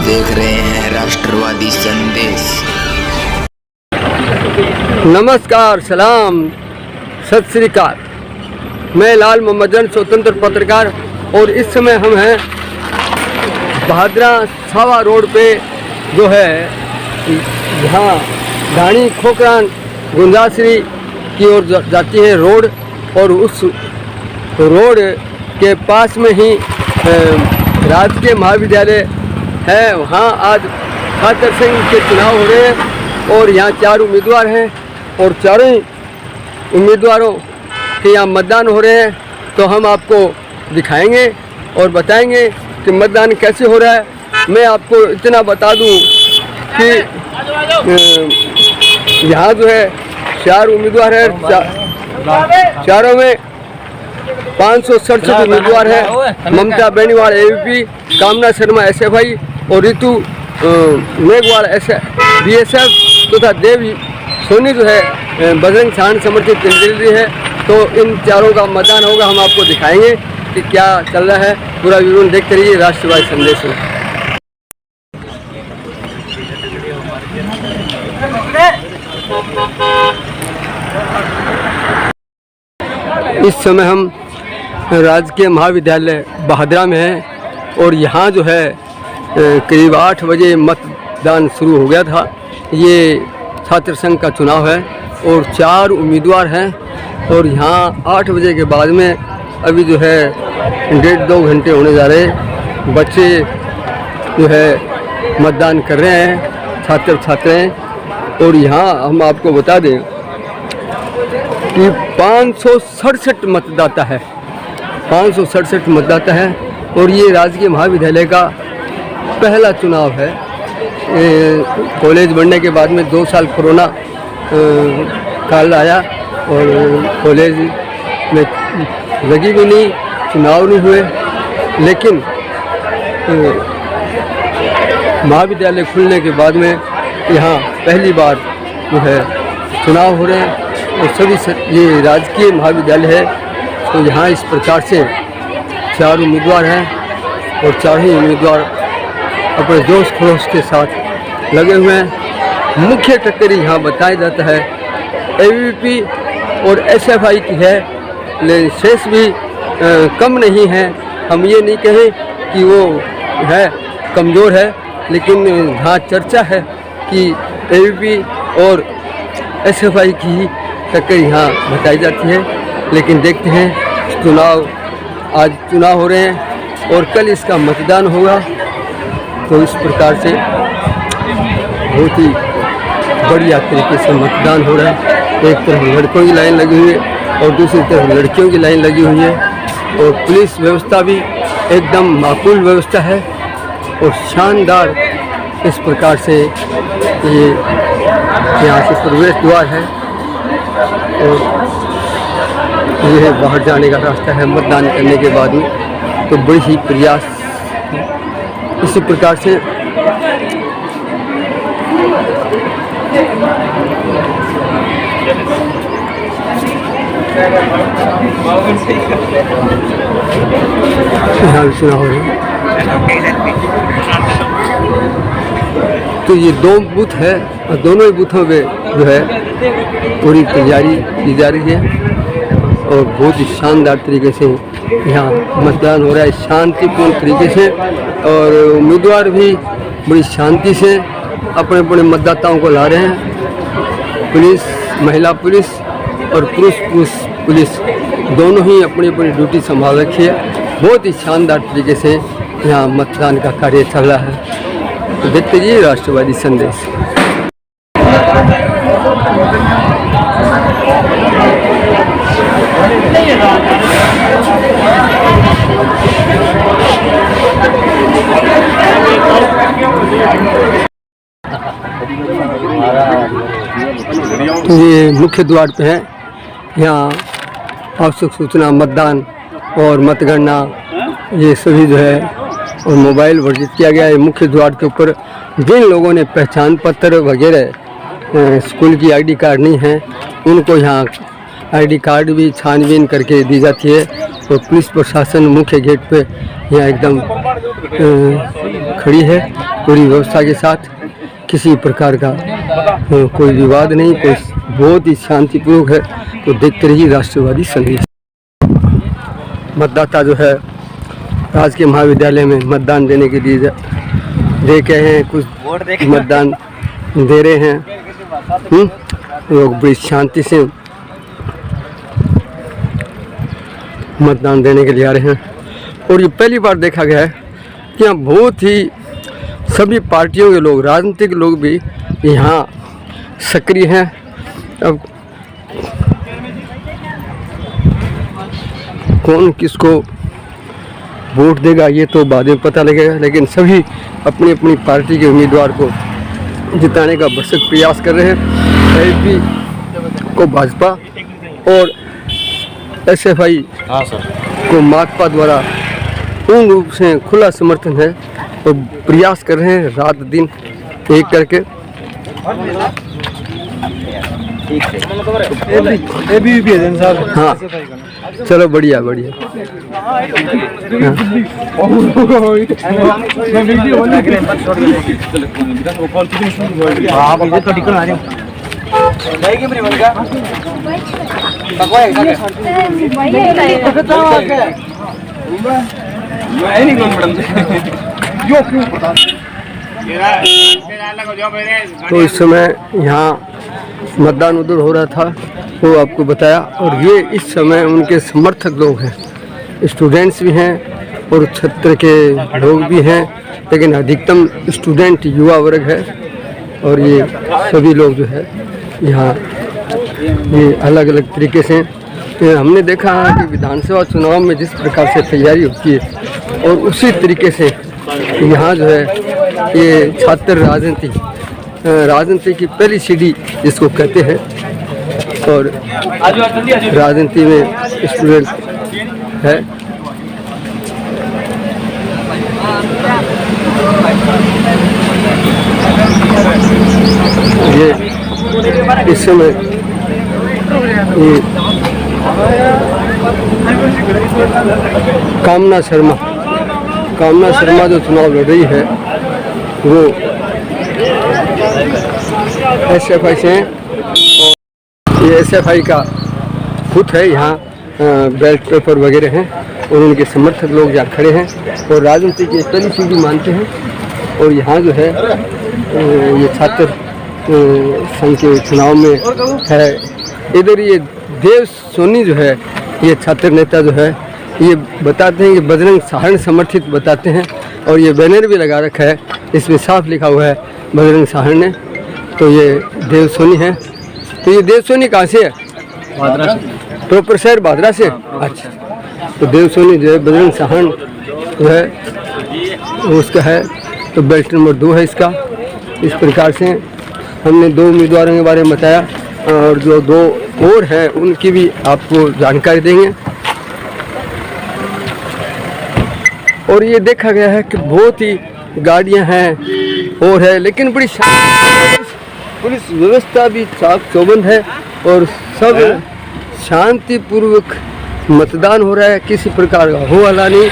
देख रहे हैं राष्ट्रवादी संदेश। पूरी व्यवस्था के साथ, किसी प्रकार का कोई विवाद नहीं, कोई बहुत ही शांतिपूर्वक है। तो देखते रहिए राष्ट्रवादी संदेश। मतदाता जो है राजकीय महाविद्यालय में मतदान देने के लिए देख रहे हैं, कुछ मतदान दे रहे हैं। लोग बड़ी शांति से मतदान देने के लिए आ रहे हैं। और ये पहली बार देखा गया है कि यहाँ बहुत ही सभी पार्टियों के लोग, राजनीतिक लोग भी यहाँ सक्रिय हैं। अब कौन किसको वोट देगा ये तो बाद में पता लगेगा, लेकिन सभी अपनी अपनी पार्टी के उम्मीदवार को जिताने का भरसक प्रयास कर रहे हैं। एलपी को भाजपा और एसएफआई को माकपा द्वारा पूर्ण रूप से खुला समर्थन है और प्रयास कर रहे हैं रात दिन एक करके। हाँ चलो बढ़िया बढ़िया। तो इस समय यहाँ मतदान उधर हो रहा था, वो आपको बताया। और ये इस समय उनके समर्थक लोग हैं, स्टूडेंट्स भी हैं और छात्र के लोग भी हैं, लेकिन अधिकतम स्टूडेंट युवा वर्ग है। और ये सभी लोग जो है यहाँ ये अलग अलग तरीके से हमने देखा कि विधानसभा चुनाव में जिस प्रकार से तैयारी होती है और उसी तरीके से यहाँ जो है ये छात्र राजनीति की पहली सीढ़ी जिसको कहते हैं, और राजनीति में स्टूडेंट है। ये इस समय ये कामना शर्मा जो चुनाव लड़ रही है वो एसएफआई से हैं। और ये एसएफआई का खुद है, यहाँ बैलेट पेपर वगैरह हैं और उनके समर्थक लोग यहाँ खड़े हैं और राजनीति की पहली सीढ़ी मानते हैं। और यहाँ जो है ये छात्र संघ के चुनाव में है। इधर ये देव सोनी जो है ये छात्र नेता जो है ये बताते हैं कि बजरंग सहारण समर्थित बताते हैं। और ये बैनर भी लगा रखा है, इसमें साफ लिखा हुआ है बजरंग सहारण ने। तो ये देव सोनी है। तो ये देव सोनी कहाँ से है? प्रॉपर शहर भादरा से। अच्छा, तो देव सोनी जो है बजरंग सहारण जो है उसका है, तो बेल्ट नंबर 2 है इसका। इस प्रकार से हमने 2 उम्मीदवारों के बारे में बताया और जो 2 और हैं उनकी भी आपको जानकारी देंगे। और ये देखा गया है कि बहुत ही गाड़ियां हैं और है, लेकिन बड़ी पुलिस व्यवस्था भी चाक चौबंद है और सब शांतिपूर्वक मतदान हो रहा है। किसी प्रकार का हो हल्ला नहीं।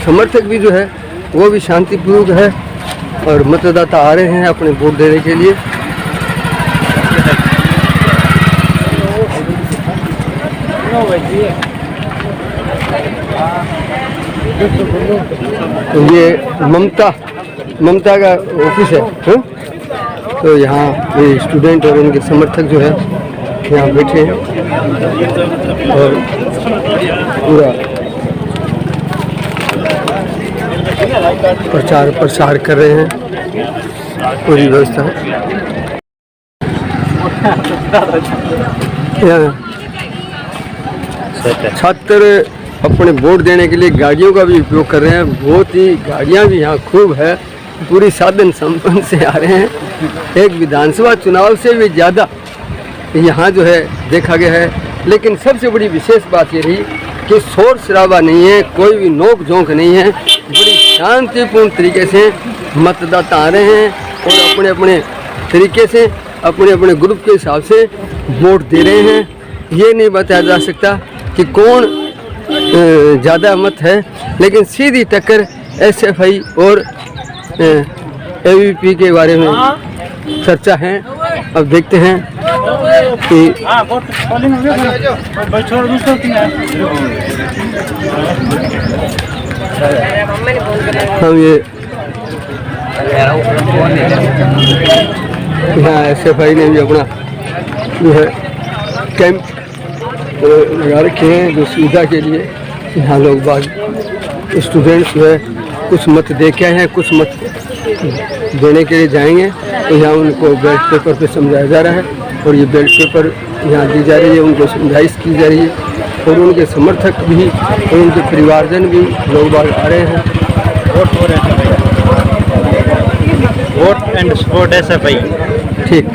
समर्थक भी जो है वो भी शांतिपूर्वक है और मतदाता आ रहे हैं अपने वोट देने के लिए। ये ममता का ऑफिस है, हा? तो यहाँ ये स्टूडेंट और उनके समर्थक जो है यहाँ बैठे हैं और पूरा प्रचार प्रसार कर रहे हैं। पूरी व्यवस्था है। छात्र अपने वोट देने के लिए गाड़ियों का भी उपयोग कर रहे हैं। बहुत ही गाड़ियां भी यहाँ खूब है, पूरी साधन संपन्न से आ रहे हैं। एक विधानसभा चुनाव से भी ज़्यादा यहाँ जो है देखा गया है। लेकिन सबसे बड़ी विशेष बात ये रही कि शोर शराबा नहीं है, कोई भी नोक झोंक नहीं है। बड़ी शांतिपूर्ण तरीके से मतदाता आ रहे हैं और अपने अपने तरीके से अपने अपने ग्रुप के हिसाब से वोट दे रहे हैं। ये नहीं बताया जा सकता कि कौन ज़्यादा मत है, लेकिन सीधी टक्कर एसएफआई और एबीपी के बारे में चर्चा है। अब देखते हैं कि हम ये यहाँ SFI ने भी अपना जो है कैंप लगा रखे हैं जो सुविधा के लिए। यहाँ लोग बाग स्टूडेंट्स जो है कुछ मत दे के आए हैं, कुछ मत देने के लिए जाएंगे, तो यहाँ उनको बैलेट पेपर पे समझाया जा रहा है और ये बैलेट पेपर यहाँ दी जा रही है, उनको समझाइश की जा रही है और उनके समर्थक भी और उनके परिवारजन भी लोग बाग आ रहे हैं। Vote and support SFI। ठीक,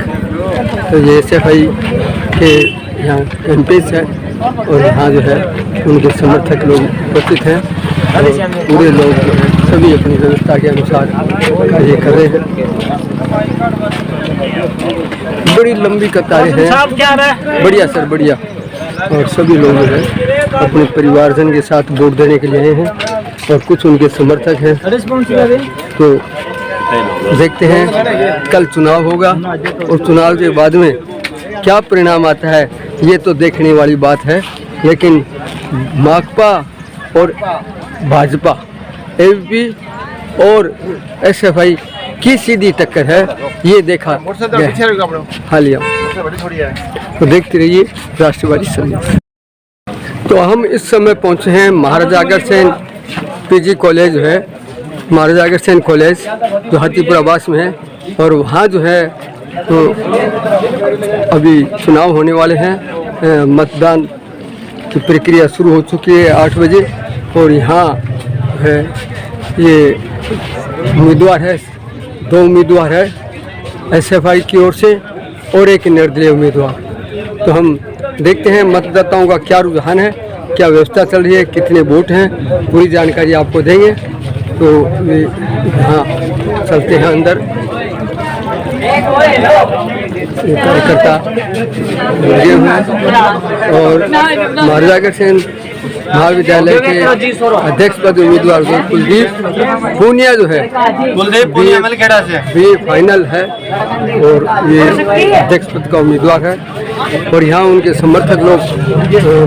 तो ये SFI के यहाँ कैंपेस है और यहाँ जो है उनके समर्थक लोग उपस्थित हैं और पूरे लोग जो है सभी अपनी व्यवस्था के अनुसार कार्य कर रहे हैं। बड़ी लंबी कतारें हैं, बढ़िया सर बढ़िया, और सभी लोग जो है अपने परिवारजन के साथ वोट देने के लिए आए हैं और कुछ उनके समर्थक हैं। तो देखते हैं कल चुनाव होगा और चुनाव के बाद में क्या परिणाम आता है ये तो देखने वाली बात है, लेकिन माकपा और भाजपा एबीपी और SFI की सीधी टक्कर है, ये देखा हालिया। तो देखते रहिए राष्ट्रवादी संदेश। तो हम इस समय पहुंचे हैं महाराजा अग्रसेन PG कॉलेज है, महाराजा अग्रसेन कॉलेज जो हाथीपुर आवास में है और वहाँ जो है तो अभी चुनाव होने वाले हैं। मतदान की प्रक्रिया शुरू हो चुकी है 8 बजे और यहाँ है ये उम्मीदवार है, 2 उम्मीदवार है SFI की ओर से और एक निर्दलीय उम्मीदवार। तो हम देखते हैं मतदाताओं का क्या रुझान है, क्या व्यवस्था चल रही है, कितने वोट हैं, पूरी जानकारी आपको देंगे। तो यहाँ चलते हैं अंदर, कार्यकर्ता लगे हुए हैं और महाराजा अग्रसेन महाविद्यालय के अध्यक्ष पद उम्मीदवार कुलदीप पूनिया जो है BA फाइनल है और ये अध्यक्ष पद का उम्मीदवार है और यहाँ उनके समर्थक लोग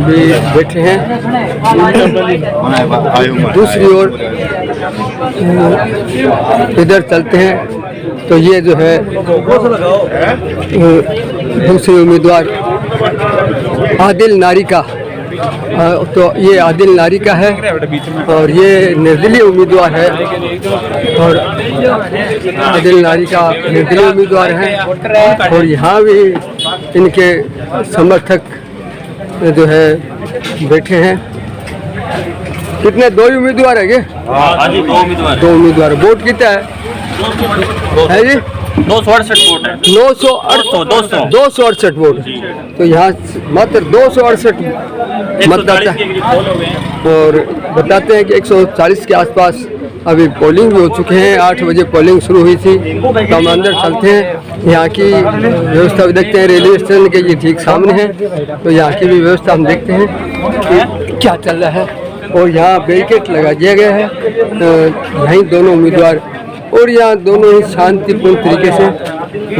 भी बैठे हैं। दूसरी ओर इधर चलते हैं तो ये जो है दूसरे उम्मीदवार आदिल नारिका, तो ये आदिल नारिका है और ये निर्दलीय उम्मीदवार है और आदिल नारिका निर्दलीय उम्मीदवार हैं और यहाँ भी इनके समर्थक जो है बैठे हैं। कितने 2 ही उम्मीदवार है क्या? दो उम्मीदवार। वोट कितना है जी? 268 वोट है। 268 वोट। तो यहाँ मात्र 268 मतदाता और बताते हैं कि 140 के आसपास अभी पोलिंग भी हो चुके हैं। 8 बजे पोलिंग शुरू हुई थी। तो हम अंदर चलते हैं, यहाँ की व्यवस्था भी देखते हैं। रेलवे स्टेशन के ये ठीक सामने है, तो यहाँ की भी व्यवस्था हम देखते हैं कि क्या चल रहा है। और यहाँ बैरिकेड लगा दिया गया है, यहीं दोनों उम्मीदवार और यहाँ दोनों ही शांतिपूर्ण तरीके से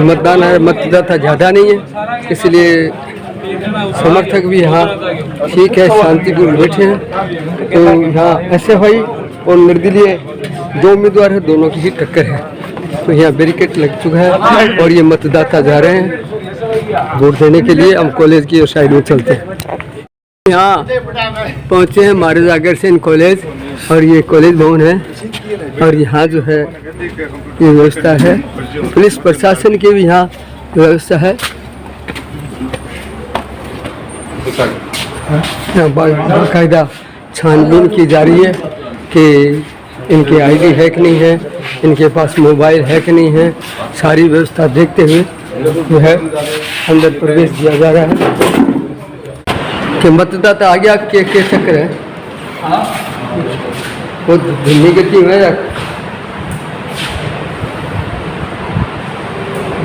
मतदान है। मतदाता ज़्यादा नहीं है, इसलिए समर्थक भी यहाँ ठीक है, शांतिपूर्ण बैठे हैं। तो यहाँ SFI और निर्दलीय 2 उम्मीदवार है, दोनों की ही टक्कर है। तो यहाँ बैरिकेड लग चुका है और ये मतदाता जा रहे हैं वोट देने के लिए। हम कॉलेज की साइड में चलते हैं। यहाँ पहुँचे हैं महाराजा अग्रसेन कॉलेज और ये कॉलेज भवन है और यहाँ जो है ये व्यवस्था है। पुलिस प्रशासन की भी यहाँ व्यवस्था है। यहाँ बाकायदा छानबीन की जा रही है कि इनके ID है कि नहीं है, इनके पास मोबाइल है कि नहीं है। सारी व्यवस्था देखते हुए जो है अंदर प्रवेश दिया जा रहा है। कि मतदाता आ गया के चक्कर है, वो धीमी गति में है।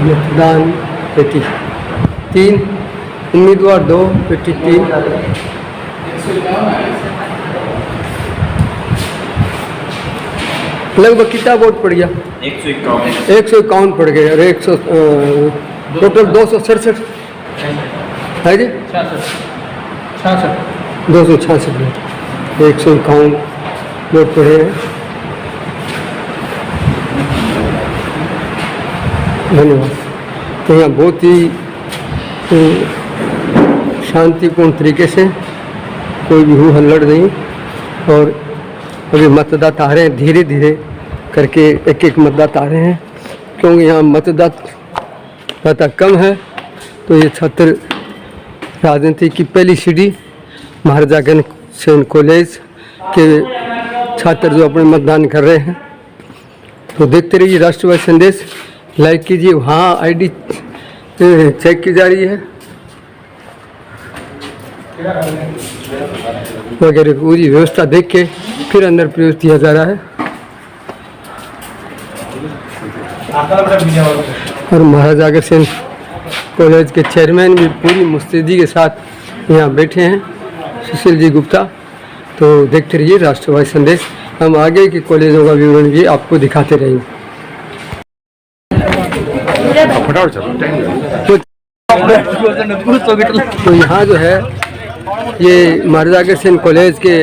मतदान पेटी 3 उम्मीदवार 2 पेटी 3। लगभग कितना वोट पड़ गया? 151 पड़ गए और 100 टोटल 267 है जी, 266 वोट, 151 वोट पड़े हैं। धन्यवाद। तो यहाँ बहुत ही शांतिपूर्ण तरीके से कोई भी हो हल्लड़ नहीं, और अभी मतदाता आ रहे हैं, धीरे धीरे करके एक एक मतदाता आ रहे हैं, क्योंकि यहाँ मतदाता कम है। तो ये छात्र राजनीति की पहली सीढ़ी महाराजा अग्रसेन कॉलेज के छात्र जो अपने मतदान कर रहे हैं। तो देखते रहिए राष्ट्रवादी संदेश, लाइक कीजिए। वहाँ आईडी चेक की जा रही है वगैरह, पूरी व्यवस्था देख के फिर अंदर प्रवेश दिया जा रहा है। और महाराजा अग्रसेन कॉलेज के चेयरमैन भी पूरी मुस्तैदी के साथ यहाँ बैठे हैं, सुशील जी गुप्ता। तो देखते रहिए राष्ट्रवादी संदेश, हम आगे के कॉलेजों का विवरण भी आपको दिखाते रहेंगे। तो यहाँ जो है ये महाराजा अग्रसेन कॉलेज के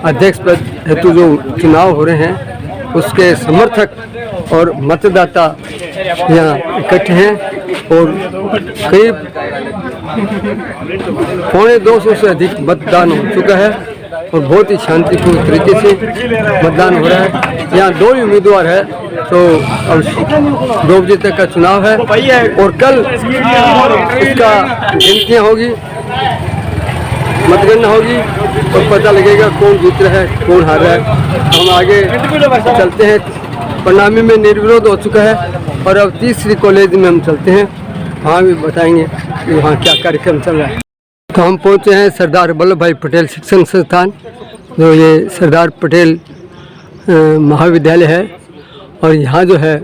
अध्यक्ष पद हेतु जो चुनाव हो रहे हैं उसके समर्थक और मतदाता यहाँ इकट्ठे हैं, और करीब 250 से अधिक मतदान हो चुका है और बहुत ही शांतिपूर्ण तरीके से मतदान हो रहा है। यहाँ 2 ही उम्मीदवार है, तो अब 2 बजे तक का चुनाव है और कल इसका गिनतियाँ होगी, मतगणना होगी, तो पता लगेगा कौन जीत रहा है कौन हार रहा है। हम आगे चलते हैं। प्रणामी में निर्विरोध हो चुका है और अब तीसरी कॉलेज में हम चलते हैं, वहाँ भी बताएंगे कि वहाँ क्या कार्यक्रम चल रहा है। तो हम पहुँचे हैं सरदार वल्लभ भाई पटेल शिक्षण संस्थान, जो ये सरदार पटेल महाविद्यालय है, और यहाँ जो है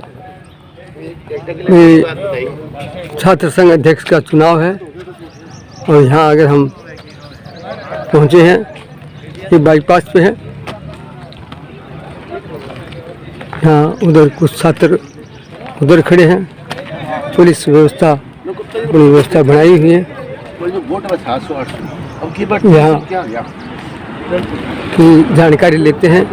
छात्र संघ अध्यक्ष का चुनाव है। और यहाँ अगर हम पहुँचे हैं, ये बाईपास पे है, यहाँ उधर कुछ छात्र उधर खड़े हैं, पुलिस व्यवस्था अपनी व्यवस्था बनाई हुई है। यहाँ की जानकारी लेते हैं।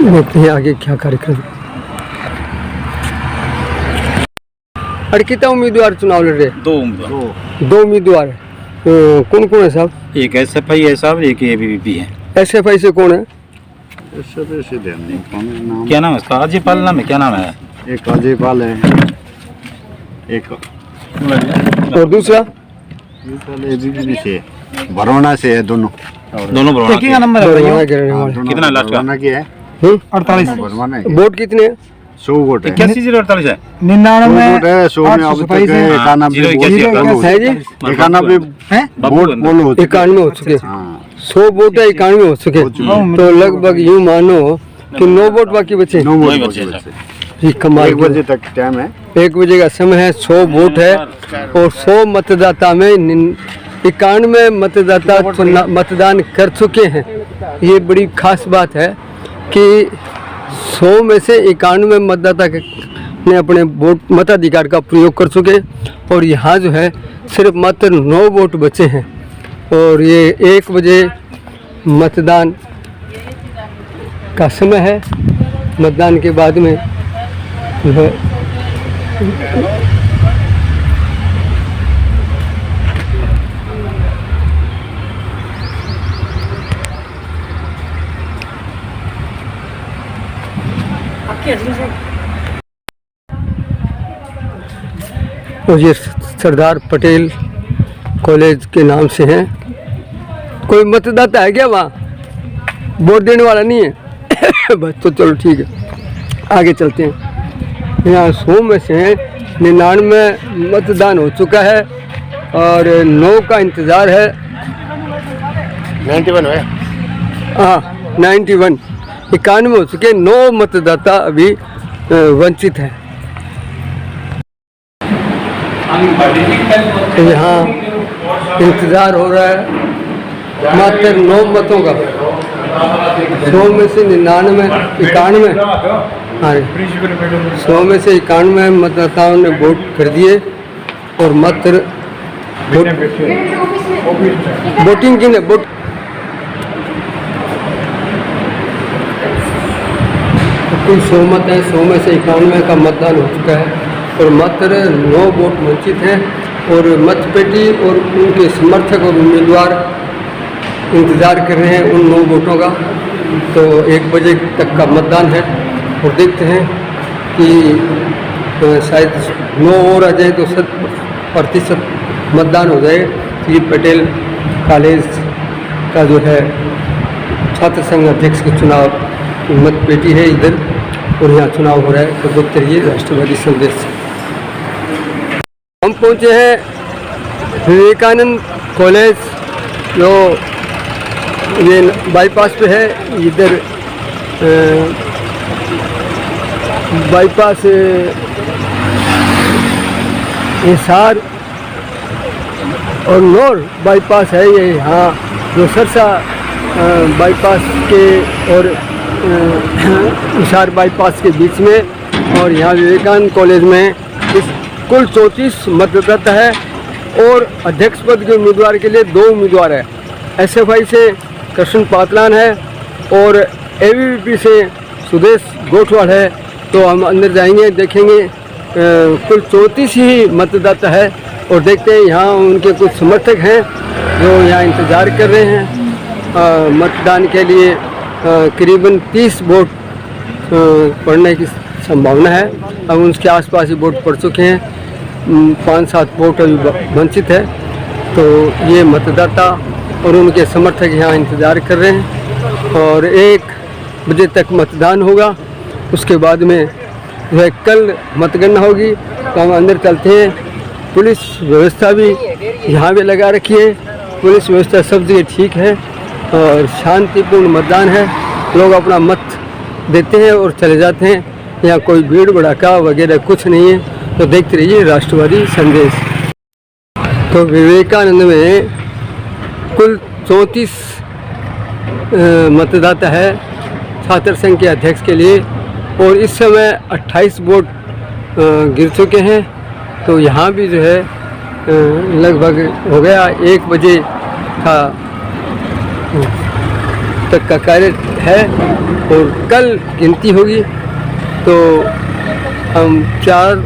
देखते हैं आगे क्या कार्यक्रम। और कितना उम्मीदवार चुनाव लड़ रहे? 2 उम्मीदवार। कौन कौन है साहब? एक SFI है साहब, एक ABVP है। SFI से कौन है? क्या नाम है उसका? अजयपाल नाम है, क्या नाम है? एक अजयपाल है, एक और दूसरा ABVP से बरौना से है। दोनों बरौना का नंबर है। कितना लास्ट का? बरौना की है 48। बरौना वोट कितने हैं? 100 वोट है। 81,048 है। 99 वोट है। 100 में अब तक 91 है जी, 91 वोट बोलो 91 हो चुके। 100 वोट है, 91 हो चुके। तो लगभग यूँ मानो कि 9 वोट बाकी बचे। 9 वोट बचे। कमाल। 1 बजे तक टाइम है। 1 बजे का समय है। 100 वोट है और 100 मतदाता में 91 मतदाता मतदान कर चुके हैं। ये बड़ी खास बात है कि 100 में से 91 मतदाता ने अपने वोट मताधिकार का प्रयोग कर चुके, और यहाँ जो है सिर्फ मात्र 9 वोट बचे हैं। और ये 1 बजे मतदान का समय है। मतदान के बाद में जो है और ये सरदार पटेल कॉलेज के नाम से हैं। कोई मतदाता है क्या वहाँ? वोट देने वाला नहीं है? बस तो चलो ठीक है, आगे चलते हैं। यहाँ 100 में से 99 मतदान हो चुका है और 9 का इंतज़ार है। 91 है। हाँ 91, 91 हो चुके। 9 मतदाता अभी वंचित हैं। तो यहाँ इंतज़ार हो रहा है मात्र 9 मतों का। 100 में से 91 मतदाताओं ने वोट कर दिए और मात्र वोटिंग की ने वोट कुल 100 मत हैं। 100 में से 91 का मतदान हो चुका है और मात्र 9 वोट वंचित हैं और मतपेटी और उनके समर्थक और उम्मीदवार इंतज़ार कर रहे हैं उन 9 वोटों का। तो 1 बजे तक का मतदान है और देखते हैं कि शायद 9 और आ जाए तो 100% मतदान हो जाए। ये पटेल कॉलेज का जो है छात्र संघ अध्यक्ष के चुनाव मतपेटी है इधर और यहाँ चुनाव हो रहा है। तो देखते रहिए राष्ट्रवादी संदेश। हम पहुँचे हैं विवेकानंद कॉलेज जो ये बाईपास पे है। इधर बाईपास हिसार और नौर बाईपास है ये। यहाँ जो सरसा बाईपास के और हिसार बाईपास के बीच में और यहाँ विवेकानंद कॉलेज में इस कुल 34 मतदाता है और अध्यक्ष पद के उम्मीदवार के लिए 2 उम्मीदवार है। SFI से कृष्ण पातलान है और ABVP से सुदेश गोठवाल है। तो हम अंदर जाएंगे, देखेंगे कुल 34 ही मतदाता है और देखते हैं यहाँ उनके कुछ समर्थक हैं जो यहाँ इंतज़ार कर रहे हैं मतदान के लिए। करीबन 30 वोट पड़ने की संभावना है। अब उसके आसपास ही वोट पड़ चुके हैं। 5-7 वोट अभी वंचित है। तो ये मतदाता और उनके समर्थक यहाँ इंतज़ार कर रहे हैं और 1 बजे तक मतदान होगा। उसके बाद में जो है कल मतगणना होगी। तो हम अंदर चलते हैं। पुलिस व्यवस्था भी यहाँ भी लगा रखी है। पुलिस व्यवस्था सब जगह ठीक है और शांतिपूर्ण मतदान है। लोग अपना मत देते हैं और चले जाते हैं। यहाँ कोई भीड़ भड़ाका वगैरह कुछ नहीं है। तो देखते रहिए राष्ट्रवादी संदेश। तो विवेकानंद में कुल 34 मतदाता है छात्र संघ के अध्यक्ष के लिए और इस समय 28 वोट गिर चुके हैं। तो यहाँ भी जो है लगभग हो गया 1 बजे का तक का कार्य है और कल गिनती होगी। तो हम 4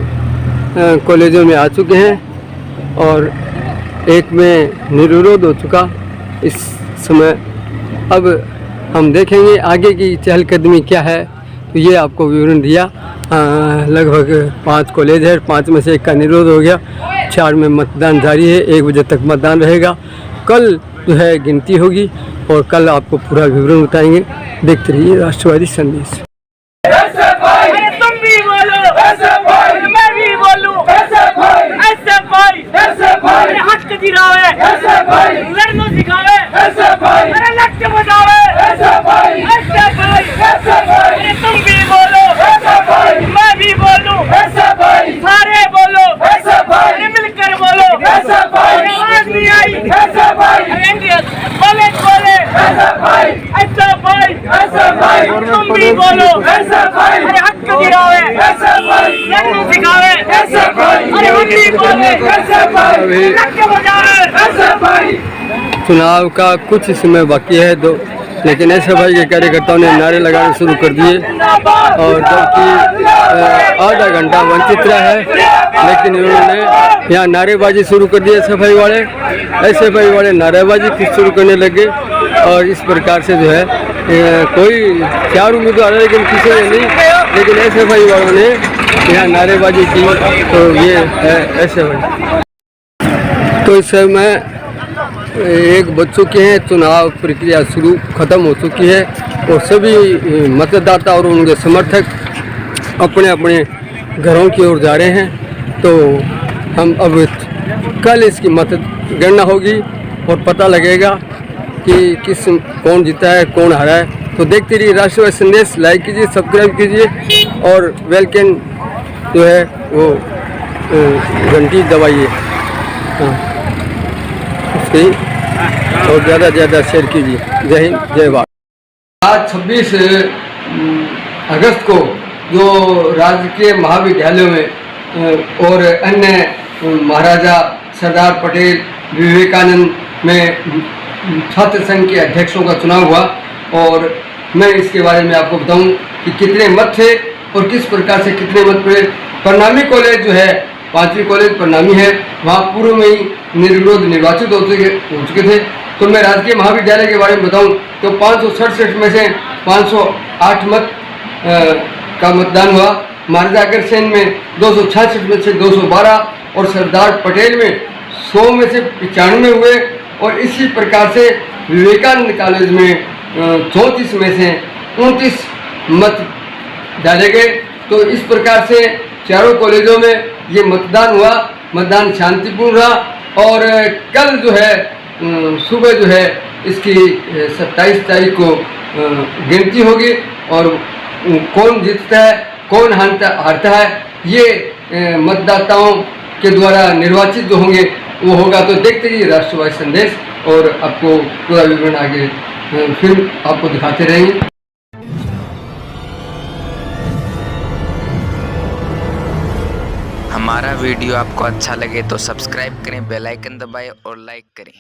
कॉलेजों में आ चुके हैं और 1 में निर्विरोध हो चुका इस समय। अब हम देखेंगे आगे की चहलकदमी क्या है। तो ये आपको विवरण दिया। लगभग 5 कॉलेज है, 5 में से 1 का निरोध हो गया। 4 में मतदान जारी है। 1 बजे तक मतदान रहेगा। कल जो है गिनती होगी और कल आपको पूरा विवरण बताएंगे। देखते रहिए राष्ट्रवादी संदेश। तुम भी बोलो, मैं भी बोलूं, हक दिलावे, लड़ना सिखावे, लक्ष्य बतावे। तुम भी बोलो, मैं भी बोलूं, सारे बोलो, मिलकर बोलो। आवाज नहीं आई, बोले बोले, तुम भी बोलो, हक दिलावे, लड़ना सिखावे, हम भी बोले, लक्ष्य बतावे। चुनाव का कुछ समय बाकी है लेकिन SFI के कार्यकर्ताओं ने नारे लगाना शुरू कर दिए और जबकि आधा घंटा वंचित रहा है लेकिन इन्होंने यहाँ नारेबाजी शुरू कर दी। SFI वाले नारेबाजी शुरू करने लगे और इस प्रकार से जो है कोई 4 उम्मीदवार है लेकिन किसी ने नहीं, लेकिन SFI वालों ने यहाँ नारेबाजी की। तो ये है SFI। तो इस समय 1 बज चुके हैं। चुनाव प्रक्रिया ख़त्म हो चुकी है और सभी मतदाता और उनके समर्थक अपने अपने घरों की ओर जा रहे हैं। तो हम अब कल इसकी मतगणना होगी और पता लगेगा कि कौन जीता है कौन हारा है। तो देखते रहिए राष्ट्रवादी संदेश। लाइक कीजिए, सब्सक्राइब कीजिए और बेल आइकन जो है वो घंटी दबाइए उसकी और ज़्यादा से ज़्यादा शेयर कीजिए। जय हिंद जय भारत। आज 26 अगस्त को जो राजकीय महाविद्यालयों में और अन्य महाराजा सरदार पटेल विवेकानंद में छात्र संघ के अध्यक्षों का चुनाव हुआ और मैं इसके बारे में आपको बताऊं कि कितने मत थे और किस प्रकार से कितने मत पड़े। प्रणामी कॉलेज जो है 5वीं कॉलेज प्रणामी है, वहाँ पूर्व में ही निर्विरोध निर्वाचित हो चुके थे। तो मैं राजकीय महाविद्यालय के बारे में बताऊं तो 567 में से 508 मत का मतदान हुआ। महाराजा अग्रसेन में 266 में से 212 और सरदार पटेल में 100 में से 95 हुए और इसी प्रकार से विवेकानंद कॉलेज में 34 में से 29 मत डाले गए। तो इस प्रकार से चारों कॉलेजों में ये मतदान हुआ। मतदान शांतिपूर्ण रहा और कल जो है सुबह जो है इसकी 27 तारीख को गिनती होगी और कौन जीतता है कौन हारता है ये मतदाताओं के द्वारा निर्वाचित जो होंगे वो होगा। तो देखते रहिए राष्ट्रवादी संदेश और आपको पूरा विवरण आगे फिर आपको दिखाते रहेंगे। हमारा वीडियो आपको अच्छा लगे तो सब्सक्राइब करें, बेल आइकन दबाएं और लाइक करें।